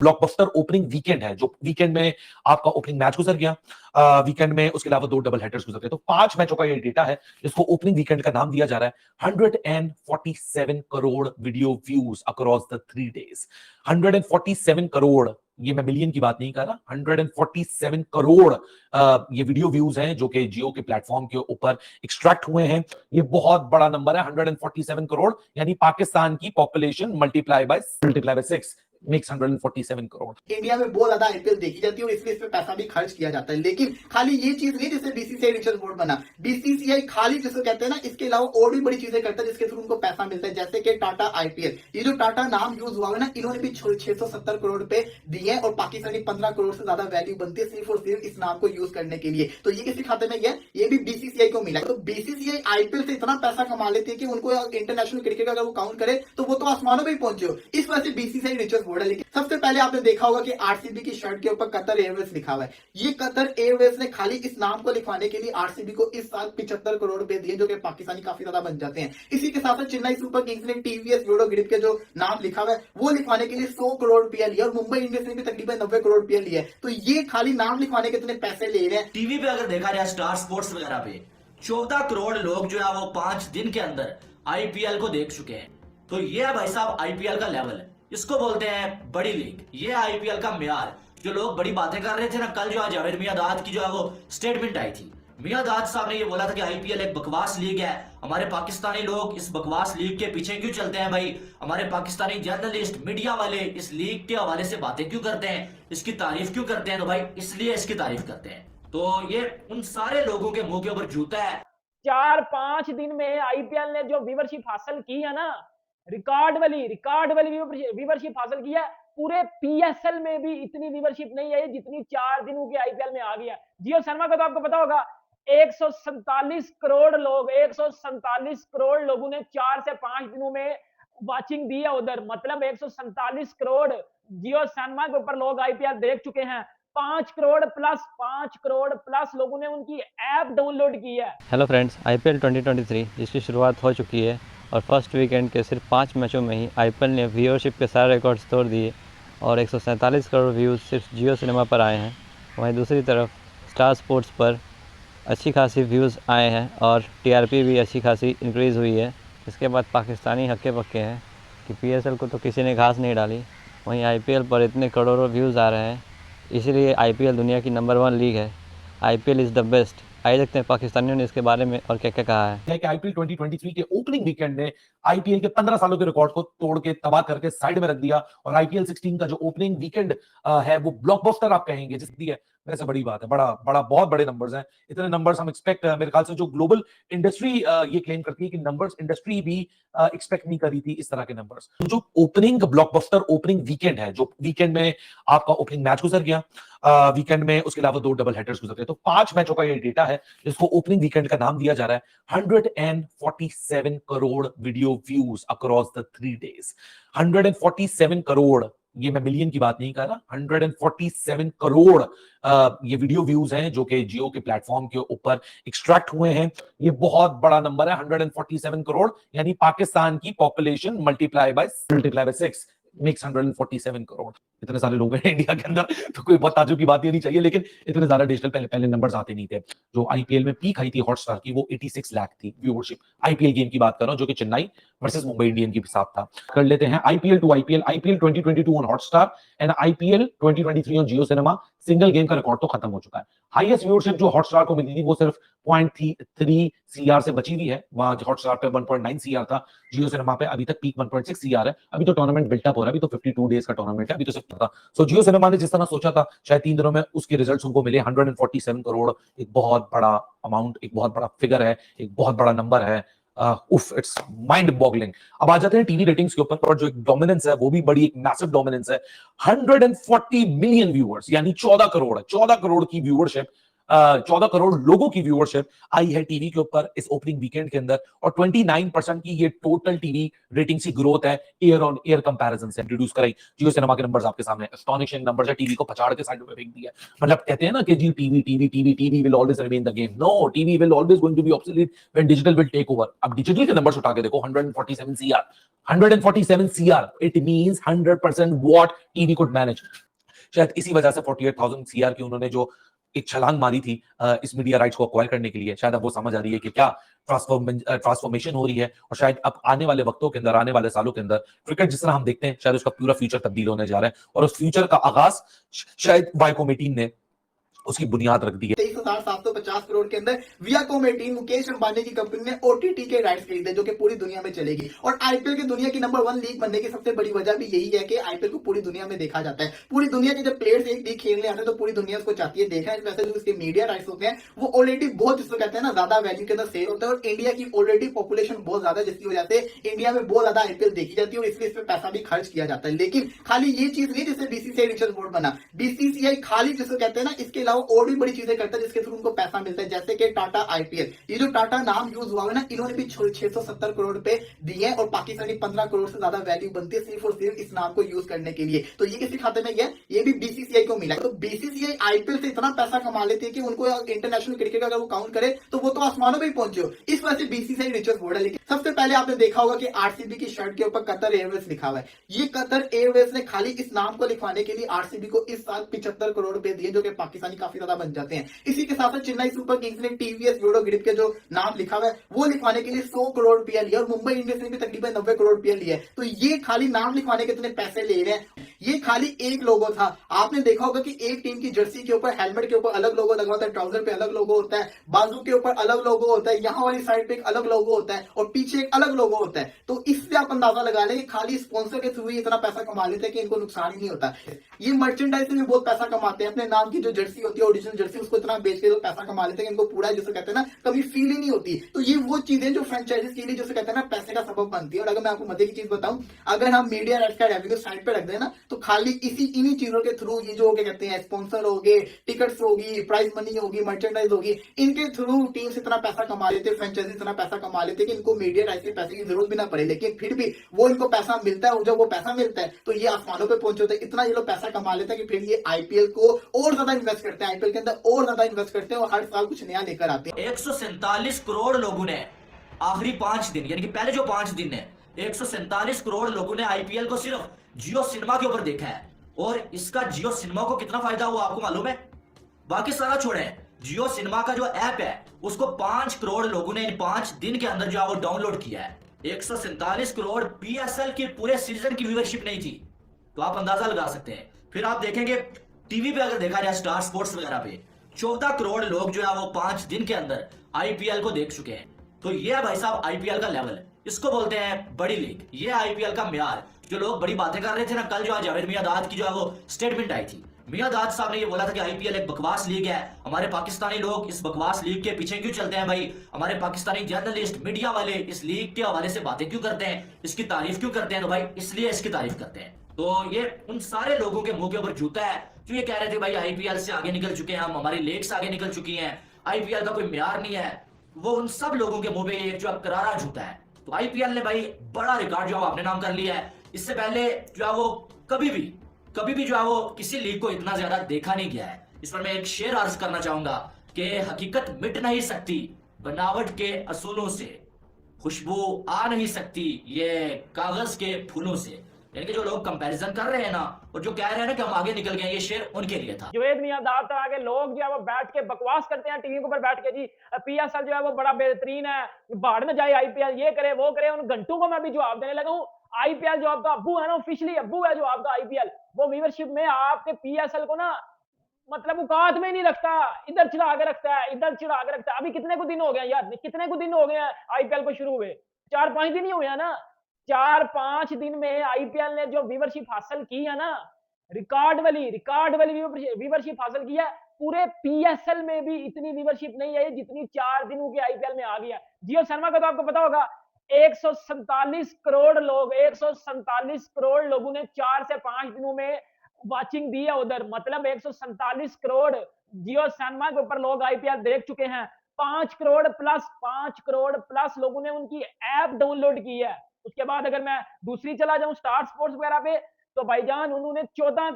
Blockbuster opening weekend है, जो weekend में आपका ओपनिंग मैच गुजर गया, वीकेंड में उसके अलावा 2 डबल हेडर्स गुजर गए, तो 5 मैचों का ये डेटा है जिसको ओपनिंग वीकेंड का नाम दिया जा रहा है। 147 crore video views across the 3 days. 147 crore, ये मैं मिलियन की बात नहीं कर रहा, 147 करोड़ ये वीडियो व्यूज हैं जो कि जियो के प्लेटफॉर्म के ऊपर एक्सट्रैक्ट हुए हैं। ये बहुत बड़ा नंबर है, 147 करोड़, यानी पाकिस्तान की population multiply by 6 makes 147 crore. India में बहुत ज्यादा आईपीएल देखी जाती है और इसलिए इस पे पैसा भी खर्च किया जाता है, लेकिन खाली ये चीज नहीं जिससे बीसीसीआई रिचर्स बोर्ड बना। बीसीसीआई खाली जिसको कहते हैं ना, इसके अलावा और भी बड़ी चीजें करता है जिसके थ्रू उनको पैसा मिलता है, जैसे कि टाटा आईपीएल। ये जो टाटा नाम यूज हुआ है ना, इन्होंने भी 670 करोड़ रुपए दिए और पाकिस्तानी 15 करोड़ से ज्यादा वैल्यू बनती है सिर्फ और सिर्फ इस नाम को यूज करने के लिए। तो ये किसी खाते में ये भी बीसीसीआई को मिला। तो बीसीसीआई आईपीएल से इतना पैसा कमा लेती है कि उनको इंटरनेशनल क्रिकेट अगर वो काउंट करे तो वो तो आसमानों में ही पहुंचे हो। इस वजह से बीसीसीआई रिचर्स बोर्ड है। लेकिन सबसे पहले आपने देखा होगा कि आरसीबी की शर्ट के ऊपर कतर एयरवेज लिखा हुआ है। ये कतर एयरवेज ने खाली इस नाम को लिखवाने के लिए आरसीबी को इस साल 75 करोड़ रुपए दिए, जो कि पाकिस्तानी काफी ज्यादा बन जाते हैं। इसी के साथ साथ चेन्नई सुपर किंग्स ने टीवीएस यूरो ग्रिप के जो नाम लिखा हुआ है वो लिखवाने के लिए 100 करोड़ रुपया लिया और मुंबई इंडियंस ने भी तकरीबन 90 करोड़ रुपया लिया। तो ये खाली नाम लिखवाने के इतने पैसे ले रहे हैं। टीवी पे अगर देखा जाए स्टार स्पोर्ट्स वगैरह पे 14 करोड़ लोग जो है वो 5 दिन के अंदर आईपीएल को देख चुके हैं। तो ये है भाई साहब आईपीएल का लेवल, इसको बोलते हैं बड़ी लीग। ये आईपीएल का म्यार। जो लोग बड़ी बातें कर रहे थे ना, कल जो जावेद मियांदाद की जो है वो स्टेटमेंट आई थी। मियांदाद साहब ने ये बोला था कि आईपीएल एक बकवास लीग है, हमारे पाकिस्तानी लोग इस बकवास लीग के पीछे क्यों चलते हैं भाई, हमारे पाकिस्तानी जर्नलिस्ट मीडिया वाले इस लीग के हवाले से बातें क्यों करते हैं, इसकी तारीफ क्यों करते हैं। तो भाई इसलिए इसकी तारीफ करते हैं। तो ये उन सारे लोगों के मुंह के ऊपर जूता है। 4-5 दिन में आईपीएल ने जो व्यूवरशिप हासिल की है ना, रिकॉर्ड वाली व्यूवरशिप हासिल की है। पूरे पीएसएल में भी इतनी व्यूवरशिप नहीं है जितनी 4 दिनों के आईपीएल में आ गई है। जियो सिनेमा का तो आपको पता होगा 147 करोड़ लोग, 147 करोड़ लोगों ने 4 से 5 दिनों में वाचिंग दी है उधर। मतलब 147 करोड़ जियो सिनेमा के ऊपर लोग आईपीएल देख चुके हैं। 5 करोड़ प्लस लोगों ने उनकी ऐप डाउनलोड की है। हेलो फ्रेंड्स, आईपीएल 2023 जिसकी शुरुआत हो चुकी है और फर्स्ट वीकेंड के सिर्फ 5 मैचों में ही आईपीएल ने व्यूअरशिप के सारे रिकॉर्ड्स तोड़ दिए और 147 करोड़ व्यूज़ सिर्फ जियो सिनेमा पर आए हैं। वहीं दूसरी तरफ स्टार स्पोर्ट्स पर अच्छी खासी व्यूज़ आए हैं और टीआरपी भी अच्छी खासी इंक्रीज़ हुई है। इसके बाद पाकिस्तानी हक्के पक्के हैं कि पीएसएल को तो किसी ने घास नहीं डाली, वहीं आईपीएल पर इतने करोड़ों व्यूज़ आ रहे हैं। इसीलिए आईपीएल दुनिया की नंबर 1 लीग है। IPL is the best. आइए देखते हैं पाकिस्तानियों ने इसके बारे में और क्या क्या कहा है। कि आईपीएल 2023 के ओपनिंग वीकेंड ने आईपीएल के 15 सालों के रिकॉर्ड को तोड़ के तबाह करके साइड में रख दिया और आईपीएल 16 का जो ओपनिंग वीकेंड है वो ब्लॉकबस्टर आप कहेंगे जिसकी है, वैसे बड़ी बात है। बड़ा बहुत बड़े नंबर्स हैं। इतने नंबर्स हम एक्सपेक्ट, मेरे ख्याल से जो ग्लोबल इंडस्ट्री ये क्लेम करती है कि नंबर्स इंडस्ट्री भी एक्सपेक्ट नहीं करी थी इस तरह के नंबर्स। जो ओपनिंग ब्लॉकबस्टर ओपनिंग वीकेंड है, जो वीकेंड में आपका ओपनिंग मैच गुजर गया, वीकेंड में उसके अलावा 2 डबल हेडर्स गुजर गए, तो 5 मैचों का ये डेटा है जिसको ओपनिंग वीकेंड का नाम दिया जा रहा है। 147 crore video views across the 3 days. 147 crore, ये मैं मिलियन की बात नहीं कर रहा, 147 करोड़ ये वीडियो व्यूज हैं जो कि जियो के प्लेटफॉर्म के ऊपर एक्सट्रैक्ट हुए हैं। ये बहुत बड़ा नंबर है, 147 करोड़, यानी पाकिस्तान की population multiply by 6 makes 147 crore. इतने सारे लोग हैं इंडिया के अंदर, तो कोई बहुत ताज्जुब की बात ये नहीं चाहिए, लेकिन इतने ज्यादा डिजिटल पहले नंबर्स आते नहीं थे। जो आईपीएल में पीक आई थी हॉटस्टार की वो 86 लाख थी व्यूअरशिप। आईपीएल गेम की बात कर रहा हूं जो कि चेन्नई वर्सेस मुंबई इंडियन के साथ था। कर लेते हैं IPL to IPL. IPL 2022 on Hotstar and IPL 2023 on Jio cinema. Single game का रिकॉर्ड तो खत्म हो चुका है। हाईएस्ट व्यूअरशिप जो हॉटस्टार को मिली थी वो सिर्फ 0.3 सीआर से बची हुई है। वहां हॉटस्टार पे 1.9 सीआर था, जियो सिनेमा पे अभी तक पीक 1.6 सीआर है। अभी तो टूर्नामेंट बिल्टअप हो रहा है, अभी तो 52 डेज का टूर्नामेंट है, अभी तो सिर्फ था। सो जियो सिनेमा ने जिस तरह सोचा था शायद 3 दिनों में उसके रिजल्ट्स उनको मिले। 147 करोड़ एक बहुत बड़ा अमाउंट, एक बहुत बड़ा फिगर है, एक बहुत बड़ा नंबर है। It's mind boggling. अब आ जाते हैं टीवी रेटिंग्स के ऊपर, और जो एक डोमिनेंस है वो भी बड़ी एक मैसिव डोमिनेंस है। 140 मिलियन व्यूअर्स, यानी 14 करोड़ है, 14 करोड़ की व्यूअरशिप 14 करोड़ लोगों की व्यूअरशिप आई है टीवी के ऊपर इस ओपनिंग वीकेंड के अंदर, और 29% की ये टोटल टीवी रेटिंग्स की ग्रोथ है ईयर ऑन ईयर कंपैरिजन से। इंट्रोड्यूस कराई जियो सिनेमा के नंबर्स आपके सामने, एस्टोनिशिंग नंबर्स है, टीवी को पछाड़ के साइड में फेंक दिया। मतलब कहते हैं ना कि Zee TV will always remain the game. No, TV will always going to be obsolete when digital will take over. अब डिजिटल के नंबर्स उठा के देखो, 147 CR, 147 CR, it means 100% what TV could manage. शायद इसी वजह से 48,000 सीआर की उन्होंने जो एक छलांग मारी थी इस मीडिया राइट्स को अक्वायर करने के लिए, शायद अब वो समझ आ रही है कि क्या ट्रांसफॉर्मेशन हो रही है, और शायद अब आने वाले वक्तों के अंदर, आने वाले सालों के अंदर क्रिकेट जिस तरह हम देखते हैं, शायद उसका पूरा फ्यूचर तब्दील होने जा रहा है, और उस फ्यूचर का आगाज शायद वाइकोम 18 ने उसकी बुनियाद रख दी है। 23,750 करोड़ के अंदर वियाकॉम 18 मुकेश अंबानी की कंपनी ने ओटीटी के राइट्स खरीदे जो कि पूरी दुनिया में चलेगी। और आईपीएल की दुनिया की नंबर 1 लीग बनने की सबसे बड़ी वजह भी यही है कि आईपीएल को पूरी दुनिया में देखा जाता है। पूरी दुनिया के जब प्लेयर्स एक लीग खेलने आते हैं तो पूरी दुनिया उसको चाहती है देखना है। वैसे जो इसके मीडिया राइट्स होते हैं वो ऑलरेडी बहुत, जिसको कहते हैं ना, ज्यादा वैल्यू के अंदर सेल होता है। और इंडिया की ऑलरेडी पॉपुलेशन बहुत ज्यादा है, जिसकी वजह से इंडिया में बहुत ज्यादा आईपीएल देखी जाती है और इसलिए इस पर पैसा भी खर्च किया जाता है। लेकिन खाली ये चीज नहीं जिससे बीसीसीआई रिचर्स बोर्ड बना। बीसीसीआई खाली जिसको कहते हैं ना, इसके अलावा और भी बड़ी चीजें करता है जिसके थ्रू उनको पैसा मिलता है, जैसे कि टाटा आईपीएल। ये जो टाटा नाम यूज हुआ है ना, इन्होंने भी 670 करोड़ रुपए दिए हैं और पाकिस्तानी 15 करोड़ से ज्यादा वैल्यू बनती है सिर्फ और सिर्फ इस नाम को यूज करने के लिए। तो ये किसी खाते में गया, ये भी बीसीसीआई को मिला। तो बीसीसीआई आईपीएल से इतना पैसा कमा लेती है कि उनको इंटरनेशनल क्रिकेट अगर वो काउंट करे तो वो तो आसमानों में ही पहुंचे हो। इस वजह से बीसीसीआई रिचर्स बोर्ड है। लेकिन सबसे पहले आपने देखा होगा कि आरसीबी की शर्ट के ऊपर कतर एयरवेज लिखा हुआ है। ये कतर एयरवेज ने खाली इस नाम को लिखवाने के लिए आरसीबी को इस साल 75 करोड़ रुपए दिए, जो कि पाकिस्तानी काफी ज्यादा बन जाते हैं। इसी के साथ चेन्नई सुपर किंग्स ने टीवीएस यूरो ग्रिप के जो नाम लिखा हुआ है वो लिखवाने के लिए 100 करोड़ रुपया लिया, और मुंबई इंडियंस ने भी तकरीबन 90 करोड़ रुपया लिया है। तो ये खाली नाम लिखवाने के इतने पैसे ले रहे हैं। ये खाली एक लोगो था। आपने देखा होगा कि एक टीम की जर्सी के ऊपर, हेलमेट के ऊपर अलग लोगो लगा होता है, ट्राउजर पे अलग लोगो होता है, बाजू के ऊपर अलग लोगो होता है, यहाँ वाली साइड पे एक अलग लोगो होता है और पीछे एक अलग लोगो होता है। तो इससे आप अंदाजा लगा लें कि खाली स्पॉन्सर के थ्रू ही इतना पैसा कमा लेते हैं कि इनको नुकसान ही नहीं होता। ये मर्चेंडाइज से भी बहुत पैसा कमाते हैं। अपने नाम की जो जर्सी होती है, ओरिजिनल जर्सी, उसको इतना बेच के तो पैसा कमा लेते हैं कि इनको पूरा, जिसे कहते हैं ना, कभी फील ही नहीं होती। तो ये वो चीजें जो फ्रेंचाइजीज के लिए, जिसे कहते हैं ना, पैसे का सबब बनती है। और अगर मैं आपको मजे की चीज बताऊं, अगर हम मीडिया राइट्स का रेवेन्यू साइड पे रख दें ना, तो खाली इन्हीं चीजों के थ्रू, ये जो कहते हैं स्पॉन्सर हो गए, टिकट्स होगी, प्राइज मनी होगी, मर्चेंडाइज होगी, इनके थ्रू टीम्स इतना पैसा कमा लेते, फ्रेंचाइजी इतना पैसा कमा लेते कि इनको मीडिया राइट्स के पैसे की जरूरत भी ना पड़े। लेकिन फिर भी वो इनको पैसा मिलता है, और जब वो पैसा मिलता है तो ये आसमानों पे पहुंचे होते हैं। इतना ये लोग पैसा कमा लेते हैं कि फिर ये आईपीएल को और ज्यादा इन्वेस्ट करते हैं, आईपीएल के अंदर और ज्यादा इन्वेस्ट करते हैं और हर साल कुछ नया लेकर आते हैं। 147 करोड़ लोगों ने आखिरी 5 दिन, यानी कि पहले जो 5 दिन है, 147 करोड़ लोगों ने आईपीएल को सिर्फ जियो सिनेमा के ऊपर देखा है। और इसका जियो सिनेमा को कितना फायदा हुआ आपको मालूम है? बाकी सारा छोड़े, जियो सिनेमा का जो ऐप है उसको 5 करोड़ लोगों ने इन 5 दिन के अंदर जो है वो डाउनलोड किया है। 147 करोड़ पीएसएल के पूरे सीजन की व्यूअरशिप नहीं थी, तो आप अंदाजा लगा सकते हैं। फिर आप देखेंगे टीवी पे, अगर देखा जाए स्टार स्पोर्ट्स वगैरह पे, 14 करोड़ लोग जो है वो 5 दिन के अंदर आईपीएल को देख चुके हैं। तो ये है भाई साहब आईपीएल का लेवल, इसको बोलते हैं बड़ी लीग। ये आईपीएल का म्यार। जो लोग बड़ी बातें कर रहे थे ना, कल जो जावेद मियांदाद की जो है वो स्टेटमेंट आई थी, मियांदाद साहब ने ये बोला था कि आईपीएल एक बकवास लीग है, हमारे पाकिस्तानी लोग इस बकवास लीग के पीछे क्यों चलते हैं भाई, हमारे पाकिस्तानी जर्नलिस्ट, मीडिया वाले इस लीग के हवाले से बातें क्यों करते हैं, इसकी तारीफ क्यों करते हैं? तो भाई इसलिए इसकी तारीफ करते हैं। तो ये उन सारे लोगों के मुंह के ऊपर जूता है जो ये कह रहे थे भाई आईपीएल से आगे निकल चुके हैं हम, हमारी लीग्स आगे निकल चुकी हैं, आईपीएल का कोई म्यार नहीं है। वो उन सब लोगों के मुंह पे एक जो करारा जूता है। तो आईपीएल ने भाई बड़ा रिकॉर्ड जो अपने नाम कर लिया है। इससे पहले जो है वो कभी भी जो है वो किसी लीग को इतना ज्यादा देखा नहीं गया है। इस पर मैं एक शेर अर्ज करना चाहूंगा कि हकीकत मिट नहीं सकती बनावट के असूलों से, खुशबू आ नहीं सकती ये कागज के फूलों से। यानी कि जो लोग कंपैरिजन कर रहे हैं ना, और जो कह रहे हैं ना कि हम आगे निकल गए, ये शेर उनके लिए था। जावेद मियांदाद तरह के लोग जो है वो बैठ के बकवास करते हैं टीवी के ऊपर बैठ के, जी पीएसएल जो है वो बड़ा बेहतरीन है, भाड़ में जाए आईपीएल, ये करे वो करे। उन घंटों को मैं भी जवाब देने लगा हूँ। आईपीएल जो आपका अब्बू है ना, ऑफिशियली अब्बू है जो आपका आईपीएल, वो व्यूअरशिप में आपके पीएसएल को ना मतलब औकात में नहीं रखता, इधर चढ़ा के रखता है, इधर चढ़ा के रखता है। अभी कितने को दिन हो गए यार, कितने को दिन हो गए हैं आईपीएल को शुरू हुए? 4-5 दिन ही हुए हैं ना। 4-5 दिन में आईपीएल ने जो व्यूअरशिप हासिल की है ना, रिकॉर्ड वाली व्यूअरशिप हासिल की है। पूरे पीएसएल में भी इतनी व्यूअरशिप नहीं है जितनी 4 दिनों की आईपीएल में आ गई है। जियो सिनेमा का तो आपको पता होगा 147 करोड़ लोगों ने 4 से 5 दिनों में वाचिंग दी है उधर। मतलब 147 करोड़ जियो सिनेमा के ऊपर लोग आईपीएल देख चुके हैं। 5 करोड़ प्लस लोगों ने उनकी ऐप डाउनलोड की है। उसके बाद अगर मैं दूसरी चला जाऊं स्टार स्पोर्ट्स वगैरह पे, तो भाईजान उन्होंने 14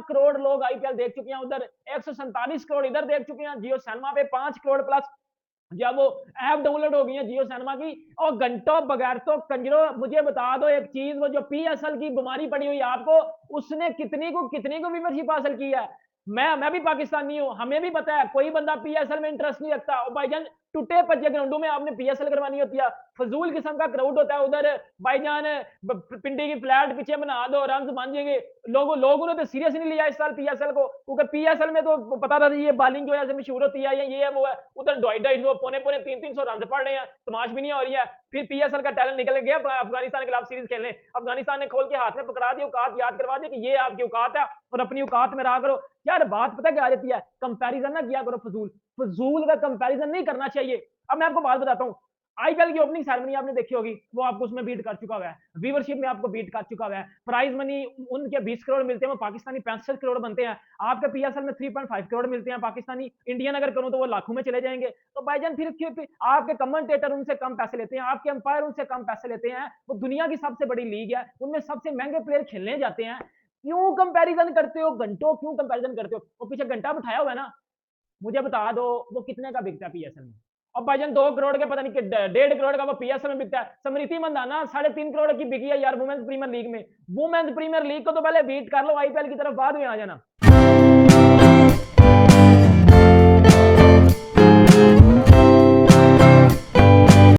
करोड़ लोग आईपीएल देख चुके हैं उधर, 147 करोड़ इधर देख चुके हैं। जियो सिनेमा पे 5 करोड़ प्लस जब वो ऐप डाउनलोड हो गई है जियो सिनेमा की, और घंटों बगैर तो कंजरो मुझे बता दो एक चीज, वो जो पीएसएल की बीमारी पड़ी हुई है आपको, उसने कितनी को व्यूवरशिप हासिल की है। मैं भी पाकिस्तानी हूं, हमें भी पता है कोई बंदा पीएसएल में इंटरेस्ट नहीं रखता। और भाईजान टूटे पचे ग्राउंडों में आपने पीएसएल करवानी होती है, फजूल किस्म का क्राउड होता है उधर। भाईजान पिंडी की फ्लैट पीछे बना दो, रन मान जाएंगे। लोगों ने तो सीरियस नहीं लिया इस साल पीएसएल को, क्योंकि पीएसएल में तो पता था ये बॉलिंग जो है मशहूर होती है, ये है वो है। उधर 250 पौने 300 रन पड़ रहे हैं, तमाश भी नहीं हो रही है। फिर पीएसएल का टैलेंट निकल गया अफगानिस्तान के खिलाफ सीरीज खेलने, अफगानिस्तान ने खोल के हाथ में पकड़ा दी, औकात याद करवा दी कि ये आपकी औकात है और अपनी औकात में रहा करो। यार बात पता क्या आ जाती है, कंपैरिजन ना किया करो, फजूल का कंपैरिजन नहीं करना चाहिए। अब मैं आपको बात बताता हूँ, आईपीएल की ओपनिंग सेरेमनी आपने देखी होगी, वो आपको उसमें बीट कर चुका हुआ है, व्यूवरशिप में आपको बीट कर चुका हुआ है, प्राइज मनी उनके 20 करोड़ मिलते हैं, वो पाकिस्तानी 65 करोड़ बनते हैं। आपके पीएसएल में 3.5 करोड़ मिलते हैं पाकिस्तानी, इंडियन अगर करूं तो वो लाखों में चले जाएंगे। तो भाईजान फिर आपके कमेंटेटर उनसे कम पैसे लेते हैं, आपके अंपायर उनसे कम पैसे लेते हैं, वो दुनिया की सबसे बड़ी लीग है, उनमें सबसे महंगे प्लेयर खेलने जाते हैं। क्यों कंपैरिजन करते हो, घंटों क्यों कंपैरिजन करते हो? वो पीछे घंटा बिठाया हुआ है ना, मुझे बता दो वो कितने का बिकता है पीएसएल में। अब भाईजान 2 करोड़ के पता नहीं 1.5 करोड़ का वो पीएसएल में बिकता है। स्मृति मंदाना 3.5 करोड़ की बिकी है यार वुमेन्स प्रीमियर लीग में। वुमेन्स प्रीमियर लीग को तो पहले बीट कर लो, आईपीएल की तरफ बाद में आ जाना।